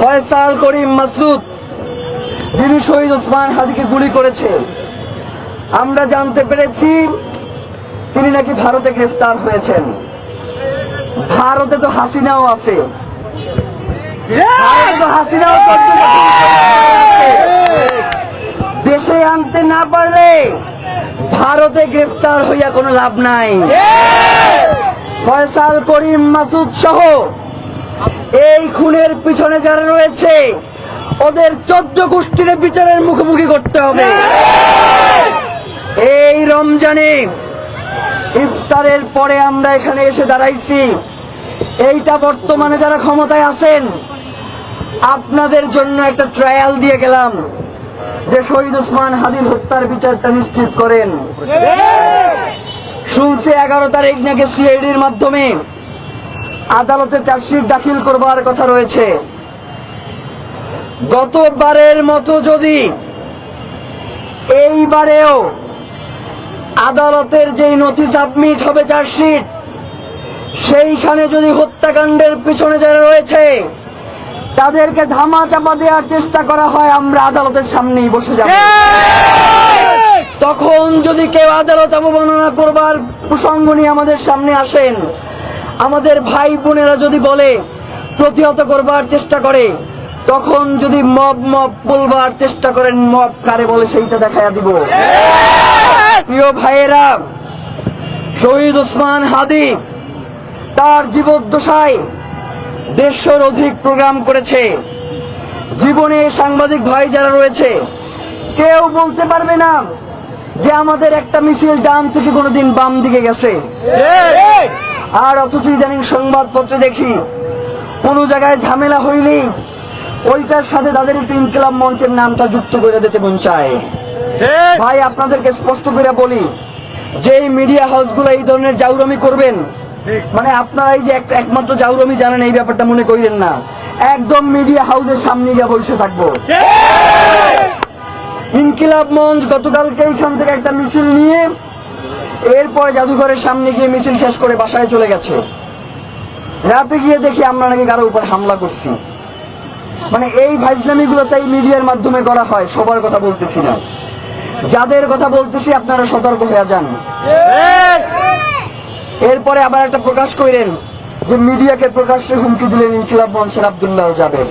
ফয়সাল করিম মাসুদ যিনি শহীদ ওসমান হাদিকে গুলি করেছে, আমরা জানতে পেরেছি তিনি নাকি ভারতে গ্রেফতার হয়েছেন। ভারতে তো হাসিনাও আছে, হাসিনাও দেশে আনতে না পারলে ভারতে গ্রেফতার হইয়া কোনো লাভ নাই। ফয়সাল করিম মাসুদ সহ এই খুনের পিছনে যারা রয়েছে ওদের 14 গোষ্ঠীর বিচারের মুখোমুখি করতে হবে। এই রমজানে ইফতারের পরে আমরা এখানে এসে দাঁড়াইছি, এইটা বর্তমানে যারা ক্ষমতায় আছেন আপনাদের জন্য একটা ট্রায়াল দিয়ে গেলাম যে শহীদ ওসমান হাদির হত্যার বিচারটা নিশ্চিত করেন। শুনছি 11 তারিখ নাকি সিআইডির মাধ্যমে আদালতে চার্জশিট দাখিল করবার কথা রয়েছে। গতবারের মতো যদি এইবারেও আদালতের যেই নথি সাবমিট হবে চার্জশিট, সেইখানে যদি হত্যাকাণ্ডের পিছনে যারা রয়েছে তাদেরকে ধামা চাপা দেওয়ার চেষ্টা করা হয়, আমরা আদালতের সামনেই বসে যাব। তখন যদি কেউ আদালত অবমাননা করবার প্রসঙ্গ নিয়ে আমাদের সামনে আসেন, আমাদের ভাই বোনেরা যদি বলে প্রতিহত করবার চেষ্টা করে, তখন যদি মব মব বলবার চেষ্টা করেন, মব কারে বলে সেইটা দেখাইয়া দিব। প্রিয় ভাইয়েরা, শহীদ ওসমান হাদি তার জীবদ্দশায় 150 অধিক প্রোগ্রাম করেছে। জীবনে সাংবাদিক ভাই যারা রয়েছে কেউ বলতে পারবে না যে আমাদের একটা মিছিল ডান থেকে কোনোদিন বাম দিকে গেছে। আর অথচ ইদানিং সংবাদপত্রে দেখি কোন জায়গায় ঝামেলা হইলেই ওইটার সাথে তাদের একটু ইনকিলাব মঞ্চের নামটা যুক্ত করে দিতে মন চায়। ভাই আপনাদেরকে স্পষ্ট করে বলি, যে মিডিয়া হাউসগুলো এই ধরনের জাউরামি করবেন, মানে আপনারা এই যে একমাত্র জাউরামি জানেন এই ব্যাপারটা মনে করেন না, একদম মিডিয়া হাউসের সামনে গিয়ে বসে থাকবো। ইনকিলাব মঞ্চ গতকালকে এইখান থেকে একটা মিছিল নিয়ে এরপরে জাদুঘরের সামনে গিয়ে মিছিল শেষ করে বাসায় চলে গেছে। রাতে গিয়ে দেখি আমরা নাকি কারো উপর হামলা করছি। মানে এই ভাইজলামি গুলো তাই মিডিয়ার মাধ্যমে করা হয়। সবার কথা বলতেছি না, যাদের কথা বলতেছি আপনারা সতর্ক হয়ে যান। এরপরে আবার একটা প্রকাশ করেন যে মিডিয়াকে প্রকাশ্যে হুমকি দিলেন ইনকিলাব মঞ্চের আব্দুল্লাহ জাবের,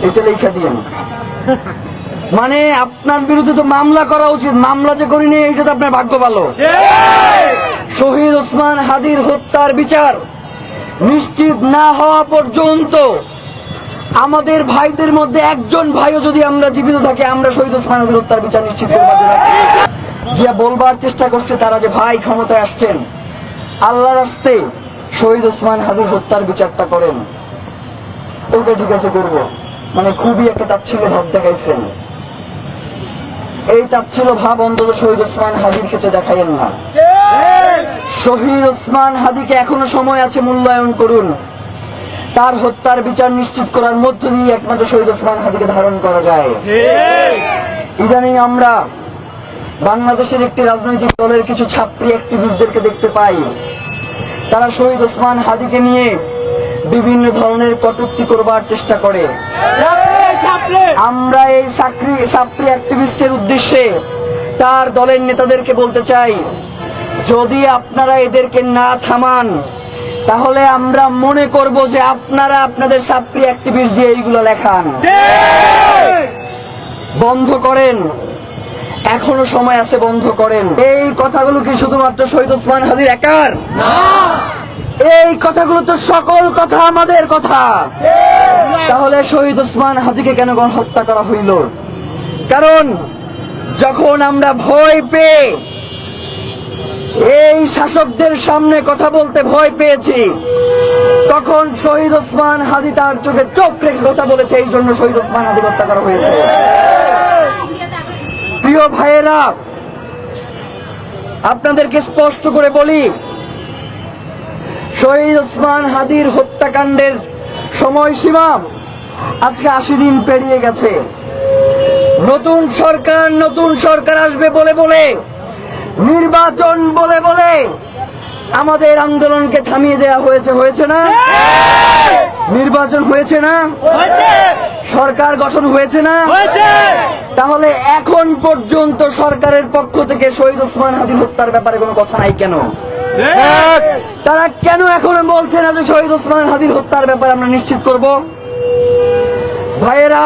এটা লেখা দিয়েন। মানে আপনার বিরুদ্ধে তো মামলা করা উচিত, মামলা যে করিনি এটা তো আপনার ভাগ্য ভালো। শহীদ ওসমান হাদির হত্যার বিচার নিশ্চিত না হওয়া পর্যন্ত আমাদের ভাইদের মধ্যে একজন ভাইও যদি আমরা জীবিত থাকি, আমরা শহীদ ওসমান হাদির হত্যার বিচার নিশ্চিত করবার জন্য গিয়া বলবার চেষ্টা করছে তারা যে ভাই ক্ষমতায় আসছেন, আল্লাহর রাস্তে শহীদ ওসমান হাদির হত্যার বিচারটা করেন। ওকে ঠিক আছে করব, মানে খুবই একটা তাচ্ছিল্য ভাব দেখাইছেন। এই তাচ্ছিল্য ভাব অন্তত শহীদ ওসমান হাদির ক্ষেত্রে দেখাইয়েন না। শহীদ ওসমান হাদিকে এখনো সময় আছে, মূল্যায়ন করুন। তার হত্যার বিচার নিশ্চিত করার মধ্য দিয়ে একমাত্র শহীদ ওসমান হাদিকে ধারণ করা যায়। ইদানিং আমরা বাংলাদেশের একটি রাজনৈতিক দলের কিছু ছাত্রী অ্যাক্টিভিস্টদেরকে দেখতে পাই, তারা শহীদ ওসমান হাদিকে নিয়ে বিভিন্ন ধরনের কটূক্তি করবার চেষ্টা করে। আমরা এই ছাত্রী অ্যাক্টিভিস্টের উদ্দেশ্যে তার দলের নেতাদেরকে বলতে চাই, যদি আপনারা এদেরকে না থামান তাহলে আমরা মনে করব যে আপনারা আপনাদের ছাত্রী অ্যাক্টিভিস্ট দিয়ে এইগুলো লেখান। বন্ধ করেন, এখনো সময় আছে, বন্ধ করেন। এই কথাগুলো কি শুধুমাত্র শহীদ ওসমান হাদির একার না, এই কথাগুলো তো সকল কথা আমাদের কথা। তাহলে শহীদ ওসমান হাদিকে কেন হত্যা করা হইল? কারণ যখন আমরা ভয় পেয়ে এই শাসকদের সামনে কথা বলতে ভয় পেয়েছি, তখন শহীদ ওসমান হাদি তার চোখে চোখ রেখে কথা বলেছে, এই জন্য শহীদ ওসমান হাদি হত্যা করা হয়েছে। প্রিয় ভাইয়েরা, আপনাদেরকে স্পষ্ট করে বলি, শহীদ ওসমান হাদির হত্যাকাণ্ডের সময়সীমা আজকে 80 দিন পেরিয়ে গেছে। নতুন সরকার আসবে বলে বলে, নির্বাচন বলে বলে আমাদের আন্দোলনকে থামিয়ে দেওয়া হয়েছে না? নির্বাচন হয়েছে না? সরকার গঠন হয়েছে না? তাহলে এখন পর্যন্ত সরকারের পক্ষ থেকে শহীদ ওসমান হাদী হত্যার ব্যাপারে কোনো কথা নাই কেন? তারা কেন এখনো বলছে না যে শহীদ ওসমান হাদীর হত্যার ব্যাপারে আমরা নিশ্চিত করব? ভাইয়েরা,